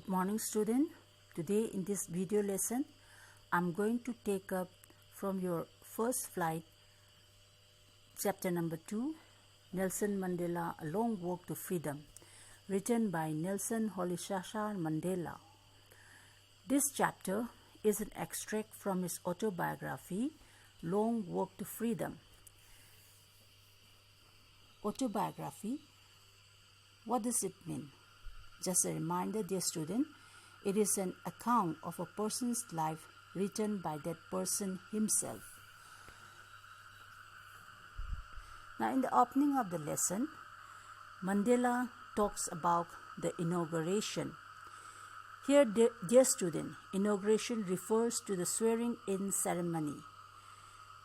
morning student. Today in this video lesson I'm going to take up from your first flight chapter number 2, Nelson Mandela, A Long Walk to Freedom, written by Nelson Rolihlahla Mandela. This chapter is an extract from his autobiography, Long Walk to Freedom. Autobiography, what does it mean? Just a reminder, dear student, it is an account of a person's life written by that person himself. Now, in the opening of the lesson, Mandela talks about the inauguration. Here, dear student, inauguration refers to the swearing-in ceremony.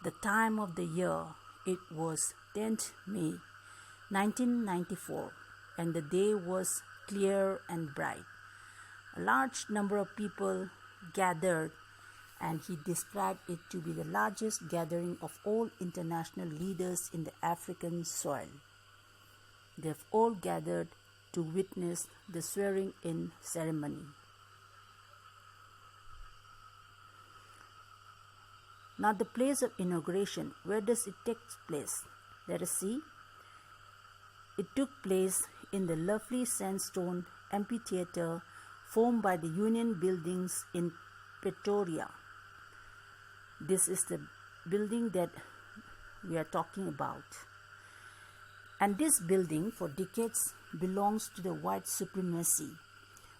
The time of the year, it was 10th May 1994, and the day was clear and bright. A large number of people gathered, and he described it to be the largest gathering of all international leaders in the African soil. They have all gathered to witness the swearing-in ceremony. Now, the place of inauguration, where does it take place? Let us see. It took place in the lovely sandstone amphitheater formed by the Union buildings in Pretoria. This is the building that we are talking about. And this building for decades belongs to the white supremacy.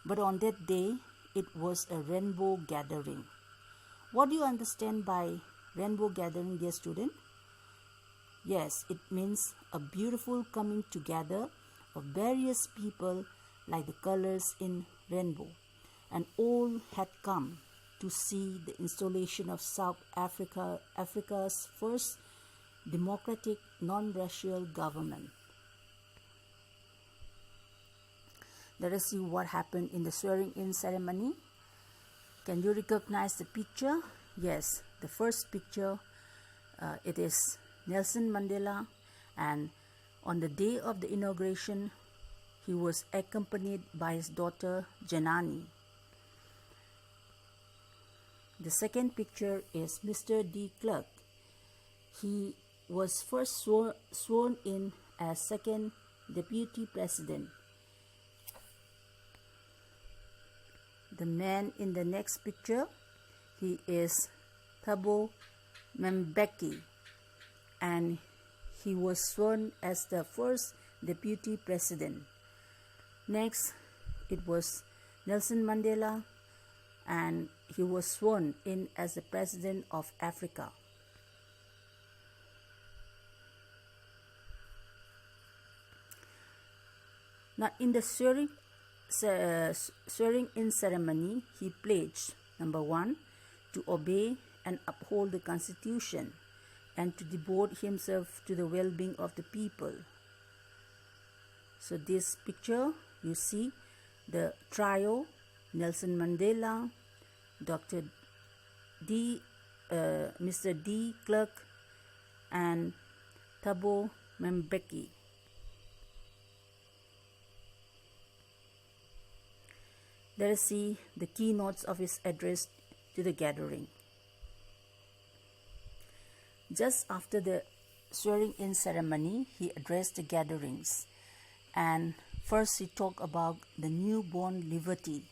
But on that day, it was a rainbow gathering. What do you understand by rainbow gathering, dear student? Yes, it means a beautiful coming together of various people like the colors in rainbow, and all had come to see the installation of South Africa's first democratic non-racial government. Let us see what happened in the swearing-in ceremony. Can you recognize the picture? Yes, the first picture, it is Nelson Mandela, and on the day of the inauguration, he was accompanied by his daughter Janani. The second picture is Mr. de Klerk. He was first sworn in as second deputy president. The man in the next picture, he is Thabo Mbeki, and he was sworn as the first deputy president. Next, it was Nelson Mandela, and he was sworn in as the president of Africa. Now, in the swearing-in ceremony, he pledged, number 1, to obey and uphold the Constitution, and to devote himself to the well-being of the people. So this picture, you see the trio, Nelson Mandela, Mr. de Klerk, and Thabo Mbeki. Let us see the keynotes of his address to the gathering. Just after the swearing-in ceremony, he addressed the gatherings, and first he talked about the newborn liberty,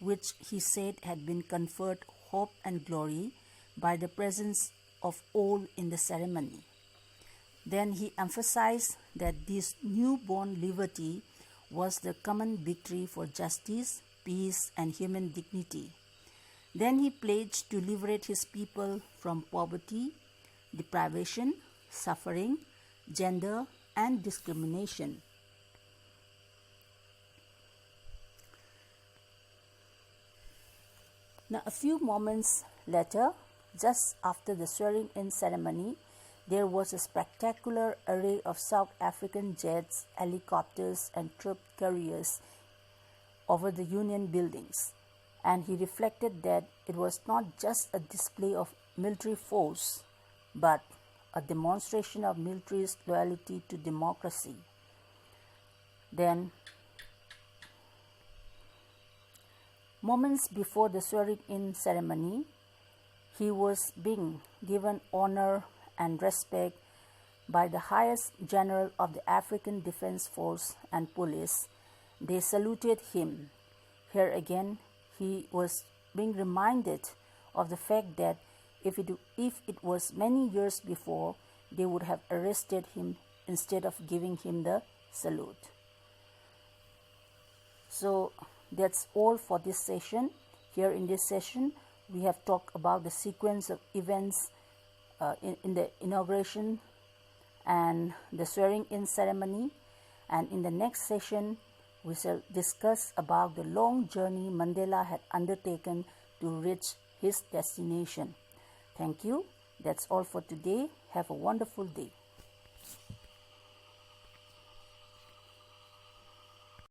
which he said had been conferred hope and glory by the presence of all in the ceremony. Then he emphasized that this newborn liberty was the common victory for justice, peace, and human dignity. Then he pledged to liberate his people from poverty, deprivation, suffering, gender, and discrimination. Now, a few moments later, just after the swearing-in ceremony, there was a spectacular array of South African jets, helicopters, and troop carriers over the Union buildings, and he reflected that it was not just a display of military force, but a demonstration of military's loyalty to democracy. Then Moments before the swearing-in ceremony, he was being given honor and respect by the highest general of the African Defense Force and Police. They saluted him. Here again, he was being reminded of the fact that if it was many years before, they would have arrested him instead of giving him the salute. So that's all for this session. Here in this session, we have talked about the sequence of events in the inauguration and the swearing-in ceremony. And in the next session, we shall discuss about the long journey Mandela had undertaken to reach his destination. Thank you. That's all for today. Have a wonderful day.